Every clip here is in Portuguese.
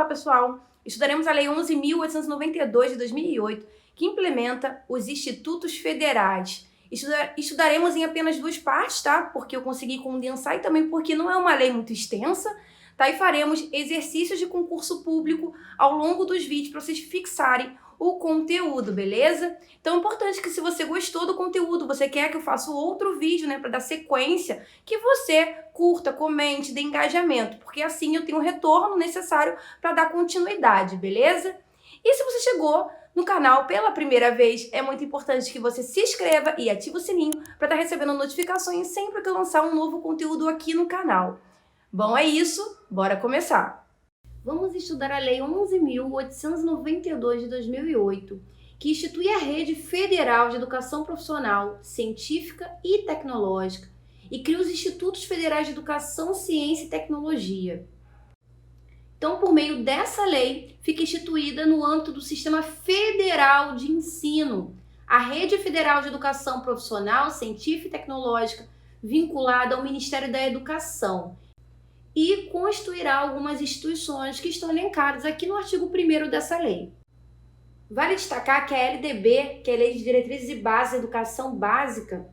Olá, pessoal! Estudaremos a Lei 11.892 de 2008, que implementa os institutos federais. Estudaremos em apenas duas partes, tá? Porque eu consegui condensar e também porque não é uma lei muito extensa, tá? E faremos exercícios de concurso público ao longo dos vídeos para vocês fixarem o conteúdo, beleza? Então é importante que, se você gostou do conteúdo, você quer que eu faça outro vídeo, né, para dar sequência, que você curta, comente, dê engajamento, porque assim eu tenho o retorno necessário para dar continuidade, beleza? E se você chegou no canal pela primeira vez, é muito importante que você se inscreva e ative o sininho para estar recebendo notificações sempre que eu lançar um novo conteúdo aqui no canal. Bom, é isso, bora começar! Vamos estudar a Lei 11.892 de 2008, que institui a Rede Federal de Educação Profissional, Científica e Tecnológica e cria os Institutos Federais de Educação, Ciência e Tecnologia. Então, por meio dessa lei, fica instituída no âmbito do Sistema Federal de Ensino a Rede Federal de Educação Profissional, Científica e Tecnológica, vinculada ao Ministério da Educação, e constituirá algumas instituições que estão elencadas aqui no artigo 1º dessa lei. Vale destacar que a LDB, que é a Lei de Diretrizes e Bases da Educação Básica,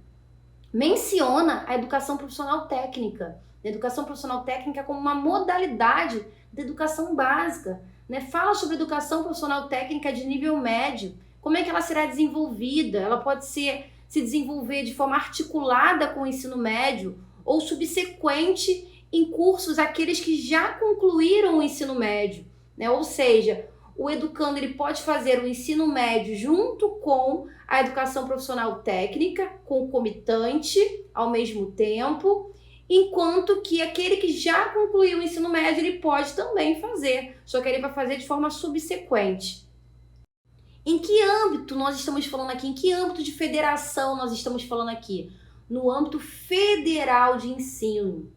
menciona a educação profissional técnica. A educação profissional técnica como uma modalidade da educação básica, né? Fala sobre educação profissional técnica de nível médio, como é que ela será desenvolvida, ela pode se desenvolver de forma articulada com o ensino médio ou subsequente em cursos aqueles que já concluíram o ensino médio, né? Ou seja, o educando ele pode fazer o ensino médio junto com a educação profissional técnica, concomitante ao mesmo tempo, enquanto que aquele que já concluiu o ensino médio ele pode também fazer, só que ele vai fazer de forma subsequente. Em que âmbito nós estamos falando aqui? Em que âmbito de federação nós estamos falando aqui? No âmbito federal de ensino.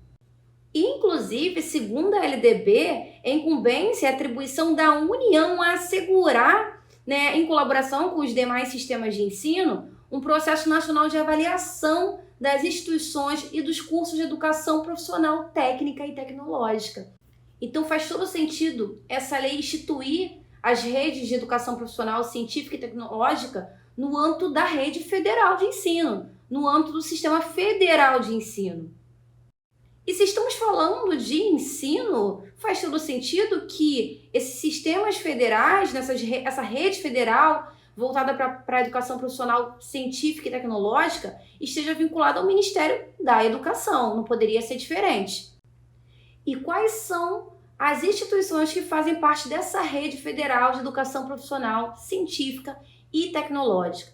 Inclusive, segundo a LDB, é incumbência e atribuição da União a assegurar, né, em colaboração com os demais sistemas de ensino, um processo nacional de avaliação das instituições e dos cursos de educação profissional técnica e tecnológica. Então faz todo sentido essa lei instituir as redes de educação profissional científica e tecnológica no âmbito da rede federal de ensino, no âmbito do sistema federal de ensino. E se estamos falando de ensino, faz todo sentido que esses sistemas federais, essa rede federal voltada para a educação profissional científica e tecnológica, esteja vinculada ao Ministério da Educação. Não poderia ser diferente. E quais são as instituições que fazem parte dessa rede federal de educação profissional científica e tecnológica?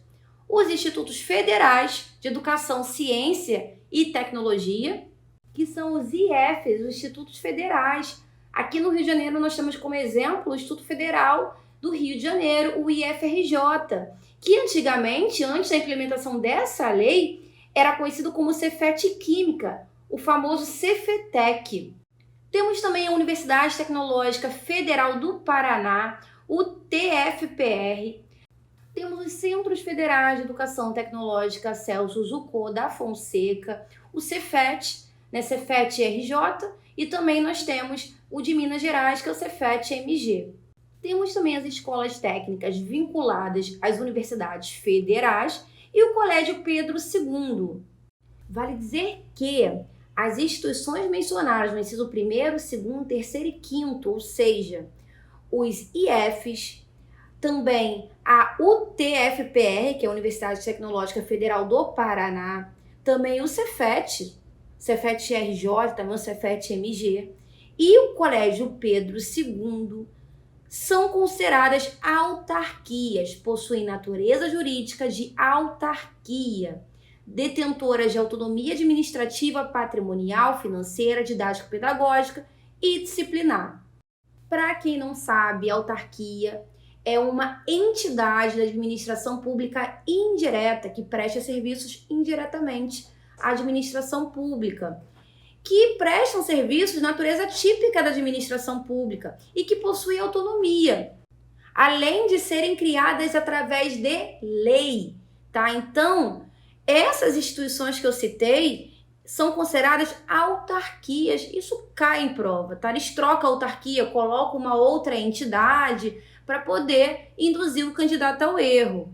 Os Institutos Federais de Educação, Ciência e Tecnologia, que são os IFs, os Institutos Federais. Aqui no Rio de Janeiro nós temos como exemplo o Instituto Federal do Rio de Janeiro, o IFRJ, que antigamente, antes da implementação dessa lei, era conhecido como Cefet Química, o famoso Cefetec. Temos também a Universidade Tecnológica Federal do Paraná, o TFPR. Temos os Centros Federais de Educação Tecnológica Celso Zucco da Fonseca, o Cefet, né, Cefet RJ, e também nós temos o de Minas Gerais, que é o Cefet MG. Temos também as escolas técnicas vinculadas às universidades federais e o Colégio Pedro II. Vale dizer que as instituições mencionadas no inciso 1º, 2º, 3º e 5º, ou seja, os IFs, também a UTFPR, que é a Universidade Tecnológica Federal do Paraná, também o Cefet RJ, também o Cefet MG, e o Colégio Pedro II são consideradas autarquias, possuem natureza jurídica de autarquia, detentoras de autonomia administrativa, patrimonial, financeira, didático-pedagógica e disciplinar. Para quem não sabe, a autarquia é uma entidade da administração pública indireta que presta serviços indiretamente à administração pública, que prestam serviços de natureza típica da administração pública e que possuem autonomia, além de serem criadas através de lei, tá? Então, essas instituições que eu citei são consideradas autarquias. Isso cai em prova, tá? Eles trocam a autarquia, colocam uma outra entidade para poder induzir o candidato ao erro.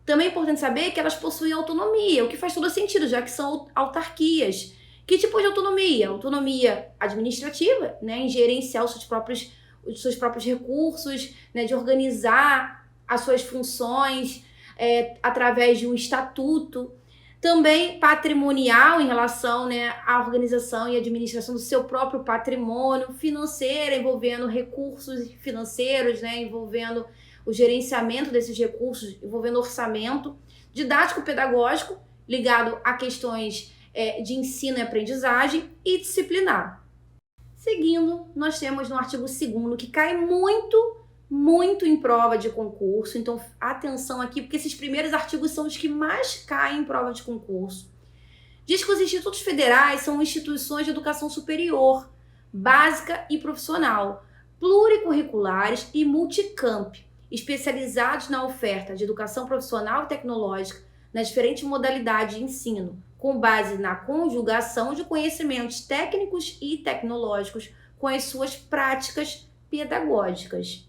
Também é importante saber que elas possuem autonomia, o que faz todo sentido, já que são autarquias. Que tipo de autonomia? Autonomia administrativa, né, em gerenciar os seus próprios recursos, né, de organizar as suas funções através de um estatuto. Também patrimonial, em relação, né, à organização e administração do seu próprio patrimônio, financeira, envolvendo recursos financeiros, né, envolvendo o gerenciamento desses recursos, envolvendo orçamento, didático-pedagógico, ligado a questões de ensino e aprendizagem, e disciplinar. Seguindo, nós temos no artigo 2º, que cai muito em prova de concurso, então atenção aqui, porque esses primeiros artigos são os que mais caem em prova de concurso. Diz que os institutos federais são instituições de educação superior, básica e profissional, pluricurriculares e multicamp, especializados na oferta de educação profissional e tecnológica nas diferentes modalidades de ensino, com base na conjugação de conhecimentos técnicos e tecnológicos com as suas práticas pedagógicas.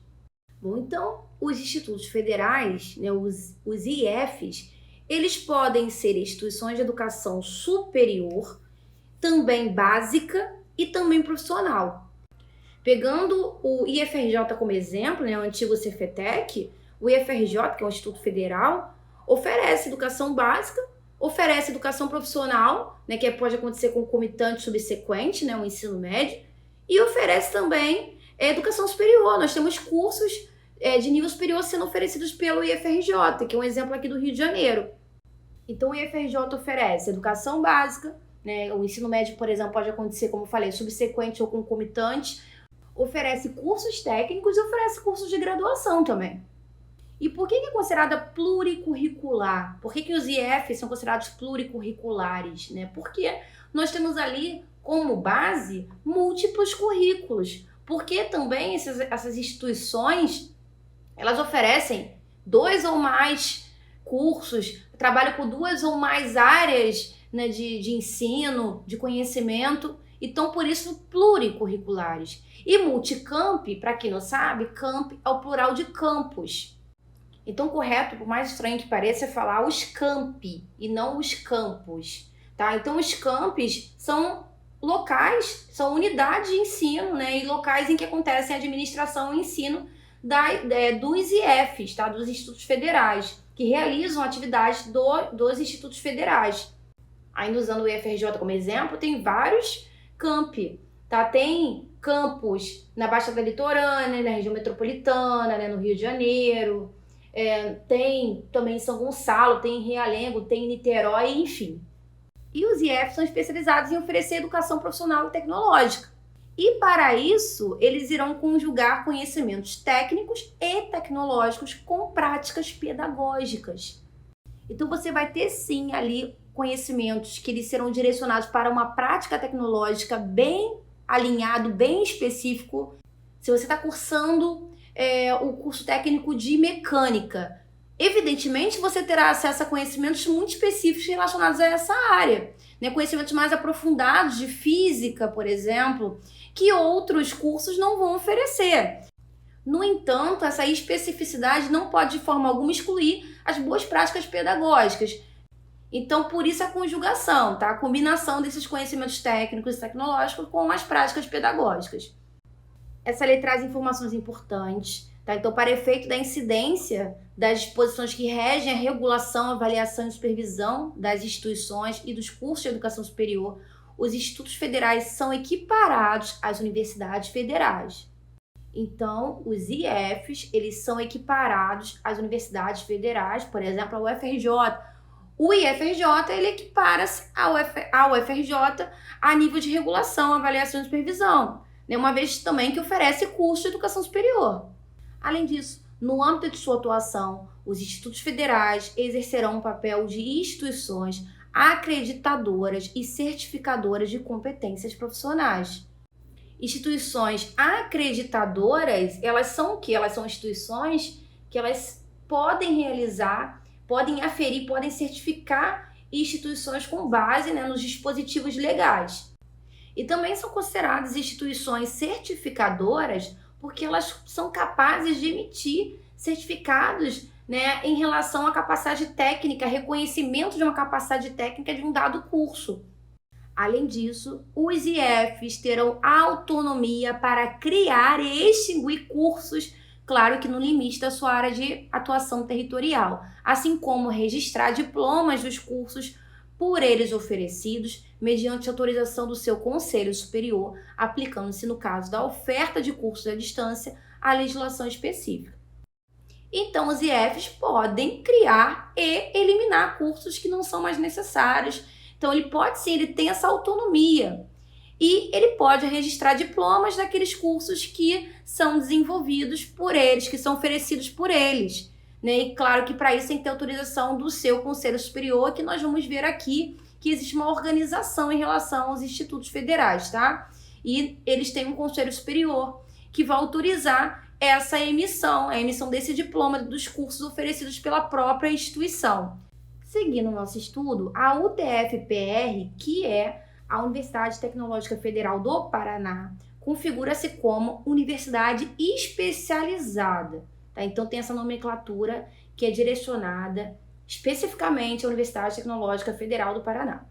Bom, então, os institutos federais, né, os IFs, eles podem ser instituições de educação superior, também básica e também profissional. Pegando o IFRJ como exemplo, né, o antigo Cefetec, o IFRJ, que é um instituto federal, oferece educação básica, oferece educação profissional, né, que pode acontecer concomitante subsequente, né, o ensino médio, e oferece também educação superior. Nós temos cursos de nível superior sendo oferecidos pelo IFRJ, que é um exemplo aqui do Rio de Janeiro. Então, o IFRJ oferece educação básica, né, o ensino médio, por exemplo, pode acontecer, como eu falei, subsequente ou concomitante, oferece cursos técnicos e oferece cursos de graduação também. E por que é considerada pluricurricular? Por que os IFs são considerados pluricurriculares, né? Porque nós temos ali como base múltiplos currículos. Porque também essas instituições, elas oferecem 2 ou mais cursos, trabalham com 2 ou mais áreas, né, de ensino, de conhecimento, então por isso pluricurriculares. E multicamp, para quem não sabe, camp é o plural de campus. Então, correto, por mais estranho que pareça, é falar os campi e não os campos, tá? Então, os campos são locais, são unidades de ensino, né? E locais em que acontecem a administração e ensino dos IFs, tá? Dos institutos federais, que realizam atividades dos institutos federais. Ainda usando o IFRJ como exemplo, tem vários campi, tá? Tem campus na Baixada Litorânea, na região metropolitana, né? No Rio de Janeiro, tem também em São Gonçalo, tem em Realengo, tem em Niterói, enfim. E os IFs são especializados em oferecer educação profissional e tecnológica. E para isso, eles irão conjugar conhecimentos técnicos e tecnológicos com práticas pedagógicas. Então você vai ter sim ali conhecimentos que eles serão direcionados para uma prática tecnológica bem alinhado, bem específico. Se você está cursando o curso técnico de mecânica, evidentemente você terá acesso a conhecimentos muito específicos relacionados a essa área, né? Conhecimentos mais aprofundados de física, por exemplo, que outros cursos não vão oferecer. No entanto, essa especificidade não pode de forma alguma excluir as boas práticas pedagógicas. Então, por isso a conjugação, tá? A combinação desses conhecimentos técnicos e tecnológicos com as práticas pedagógicas. Essa lei traz informações importantes, tá? Então, para efeito da incidência das disposições que regem a regulação, avaliação e supervisão das instituições e dos cursos de educação superior, os institutos federais são equiparados às universidades federais. Então, os IFs, eles são equiparados às universidades federais, por exemplo, a UFRJ. O IFRJ, ele equipara-se ao UFRJ a nível de regulação, avaliação e supervisão, né? Uma vez também que oferece curso de educação superior. Além disso, no âmbito de sua atuação, os institutos federais exercerão um papel de instituições acreditadoras e certificadoras de competências profissionais. Instituições acreditadoras, elas são o quê? Elas são instituições que elas podem realizar, podem aferir, podem certificar e instituições com base, né, nos dispositivos legais. E também são consideradas instituições certificadoras porque elas são capazes de emitir certificados, né, em relação à capacidade técnica, reconhecimento de uma capacidade técnica de um dado curso. Além disso, os IFs terão autonomia para criar e extinguir cursos, claro que no limite da sua área de atuação territorial, assim como registrar diplomas dos cursos por eles oferecidos, mediante autorização do seu conselho superior, aplicando-se, no caso da oferta de cursos à distância, a legislação específica. Então, os IFs podem criar e eliminar cursos que não são mais necessários. Então, ele pode sim, ele tem essa autonomia. E ele pode registrar diplomas daqueles cursos que são desenvolvidos por eles, que são oferecidos por eles, né? E claro que para isso tem que ter autorização do seu Conselho Superior, que nós vamos ver aqui que existe uma organização em relação aos institutos federais, tá? E eles têm um Conselho Superior que vai autorizar essa emissão, a emissão desse diploma dos cursos oferecidos pela própria instituição. Seguindo o nosso estudo, a UTF-PR, que é a Universidade Tecnológica Federal do Paraná, configura-se como universidade especializada. Tá? Então tem essa nomenclatura que é direcionada especificamente à Universidade Tecnológica Federal do Paraná.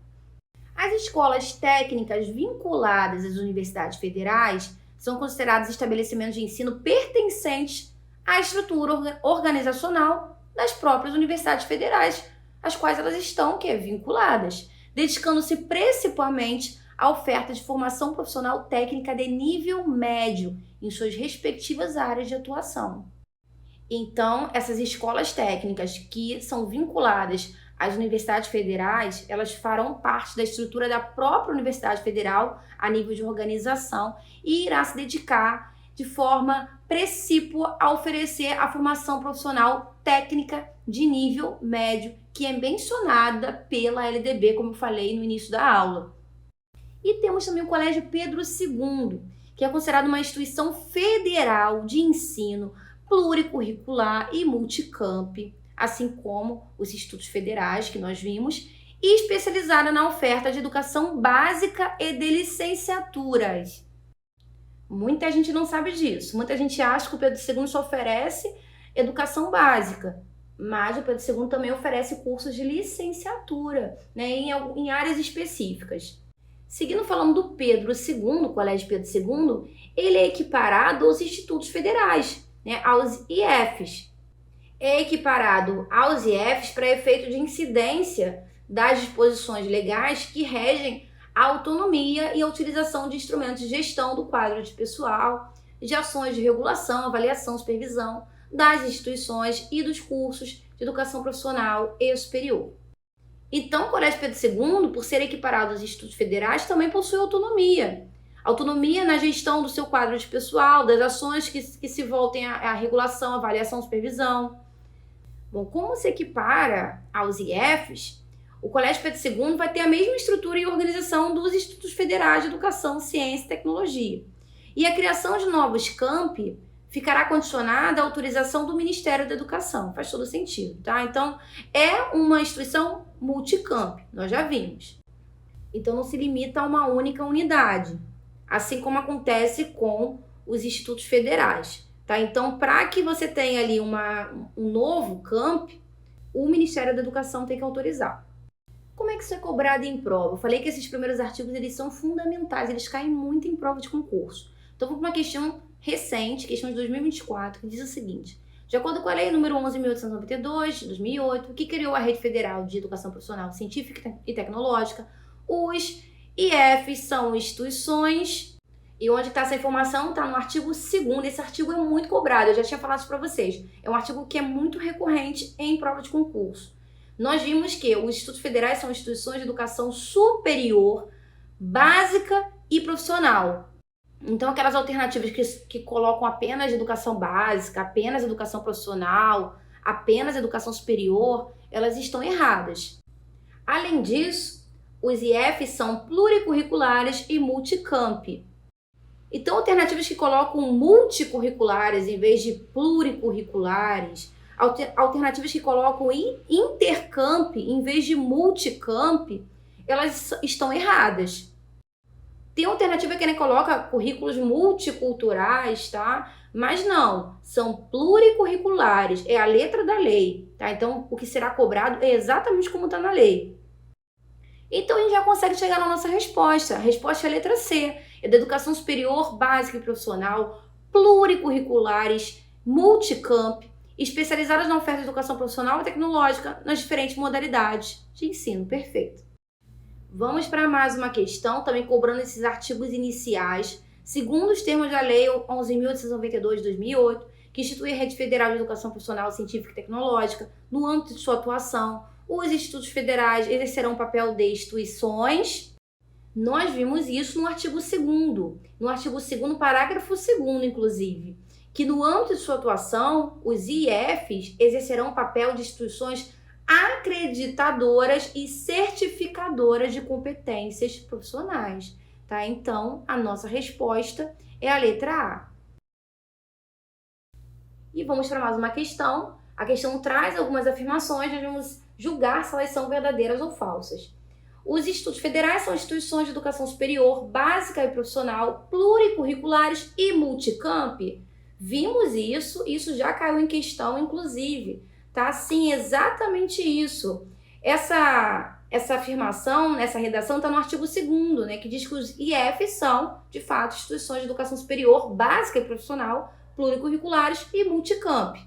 As escolas técnicas vinculadas às universidades federais são considerados estabelecimentos de ensino pertencentes à estrutura organizacional das próprias universidades federais, às quais elas estão vinculadas, dedicando-se principalmente à oferta de formação profissional técnica de nível médio em suas respectivas áreas de atuação. Então, essas escolas técnicas que são vinculadas às universidades federais, elas farão parte da estrutura da própria Universidade Federal a nível de organização e irá se dedicar de forma precípua a oferecer a formação profissional técnica de nível médio, que é mencionada pela LDB, como eu falei no início da aula. E temos também o Colégio Pedro II, que é considerado uma instituição federal de ensino pluricurricular e multicamp, assim como os institutos federais que nós vimos, e especializada na oferta de educação básica e de licenciaturas. Muita gente não sabe disso. Muita gente acha que o Pedro II só oferece educação básica, mas o Pedro II também oferece cursos de licenciatura, né, em áreas específicas. Seguindo falando do Pedro II, o Colégio Pedro II, ele é equiparado aos institutos federais, né, aos IFs. É equiparado aos IFs para efeito de incidência das disposições legais que regem a autonomia e a utilização de instrumentos de gestão do quadro de pessoal, de ações de regulação, avaliação, supervisão das instituições e dos cursos de educação profissional e superior. Então, o Colégio Pedro II, por ser equiparado aos institutos federais, também possui autonomia. Autonomia na gestão do seu quadro de pessoal, das ações que se voltem à regulação, avaliação, supervisão. Bom, como se equipara aos IFs, o Colégio Pedro II vai ter a mesma estrutura e organização dos institutos federais de educação, ciência e tecnologia. E a criação de novos campi ficará condicionada à autorização do Ministério da Educação. Faz todo sentido, tá? Então, é uma instituição multicamp, nós já vimos. Então, não se limita a uma única unidade, assim como acontece com os institutos federais, tá? Então, para que você tenha ali um novo camp, o Ministério da Educação tem que autorizar. Como é que isso é cobrado em prova? Eu falei que esses primeiros artigos eles são fundamentais, eles caem muito em prova de concurso. Então, vou para uma questão recente, questão de 2024, que diz o seguinte: de acordo com a Lei nº 11.892, de 2008, que criou a Rede Federal de Educação Profissional Científica e Tecnológica, os IFs são instituições, e onde está essa informação está no artigo 2º, esse artigo é muito cobrado, eu já tinha falado isso para vocês, é um artigo que é muito recorrente em prova de concurso. Nós vimos que os institutos federais são instituições de educação superior, básica e profissional. Então, aquelas alternativas que colocam apenas educação básica, apenas educação profissional, apenas educação superior, elas estão erradas. Além disso, os IFs são pluricurriculares e multicamp. Então, alternativas que colocam multicurriculares em vez de pluricurriculares, Alternativas que colocam intercamp em vez de multicamp, elas estão erradas. Tem alternativa que coloca currículos multiculturais, tá? Mas não, são pluricurriculares, é a letra da lei, tá? Então, o que será cobrado é exatamente como está na lei. Então, a gente já consegue chegar na nossa resposta. A resposta é a letra C, é da educação superior, básica e profissional, pluricurriculares, multicamp, especializadas na oferta de educação profissional e tecnológica nas diferentes modalidades de ensino. Perfeito. Vamos para mais uma questão, também cobrando esses artigos iniciais, segundo os termos da Lei 11.892 de 2008, que institui a Rede Federal de Educação Profissional, Científica e Tecnológica. No âmbito de sua atuação, os institutos federais exercerão o papel de instituições. Nós vimos isso no artigo 2º, parágrafo 2º, inclusive, que no âmbito de sua atuação, os IFs exercerão o papel de instituições acreditadoras e certificadoras de competências profissionais, tá? Então, a nossa resposta é a letra A. E vamos para mais uma questão. A questão traz algumas afirmações, nós vamos julgar se elas são verdadeiras ou falsas. Os institutos federais são instituições de educação superior, básica e profissional, pluricurriculares e multicamp. Vimos isso já caiu em questão, inclusive. Tá? Sim, exatamente isso. Essa afirmação, essa redação está no artigo 2º, né, que diz que os IFs são, de fato, instituições de educação superior, básica e profissional, pluricurriculares e multicamp.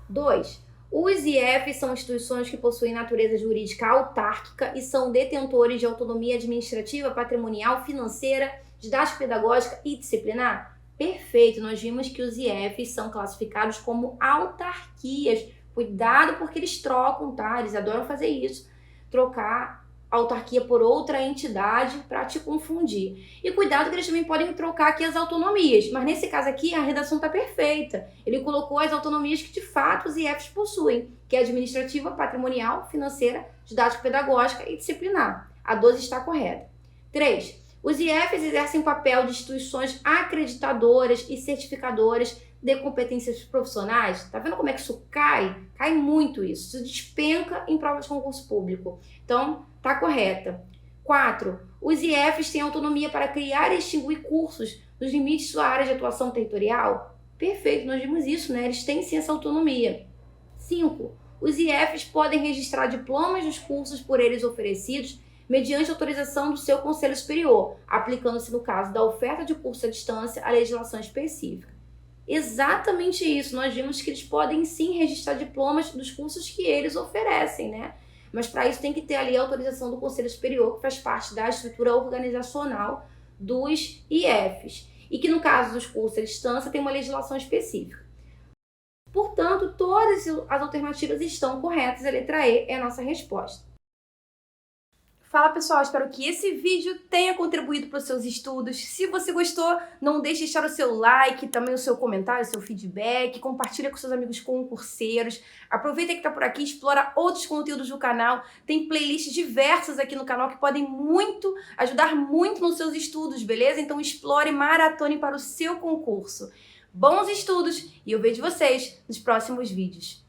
2. Os IFs são instituições que possuem natureza jurídica autárquica e são detentores de autonomia administrativa, patrimonial, financeira, didático-pedagógica e disciplinar. Perfeito, nós vimos que os IFs são classificados como autarquias. Cuidado porque eles trocam, tá? Eles adoram fazer isso. Trocar autarquia por outra entidade para te confundir. E cuidado que eles também podem trocar aqui as autonomias. Mas nesse caso aqui, a redação está perfeita. Ele colocou as autonomias que de fato os IFs possuem, que é administrativa, patrimonial, financeira, didático-pedagógica e disciplinar. A 12 está correta. 3. Os IFs exercem o papel de instituições acreditadoras e certificadoras de competências profissionais. Tá vendo como é que isso cai? Cai muito isso. Isso despenca em provas de concurso público. Então, tá correta. 4. Os IFs têm autonomia para criar e extinguir cursos nos limites de sua área de atuação territorial. Perfeito, nós vimos isso, né? Eles têm sim essa autonomia. 5. Os IFs podem registrar diplomas dos cursos por eles oferecidos mediante autorização do seu Conselho Superior, aplicando-se, no caso da oferta de curso à distância, a legislação específica. Exatamente isso, nós vimos que eles podem sim registrar diplomas dos cursos que eles oferecem, né? Mas para isso tem que ter ali a autorização do Conselho Superior, que faz parte da estrutura organizacional dos IFs. E que no caso dos cursos à distância tem uma legislação específica. Portanto, todas as alternativas estão corretas, a letra E é a nossa resposta. Fala pessoal, espero que esse vídeo tenha contribuído para os seus estudos. Se você gostou, não deixe de deixar o seu like, também o seu comentário, o seu feedback, compartilha com seus amigos concurseiros. Aproveita que está por aqui, explora outros conteúdos do canal. Tem playlists diversas aqui no canal que podem ajudar muito nos seus estudos, beleza? Então explore e maratone para o seu concurso. Bons estudos e eu vejo vocês nos próximos vídeos.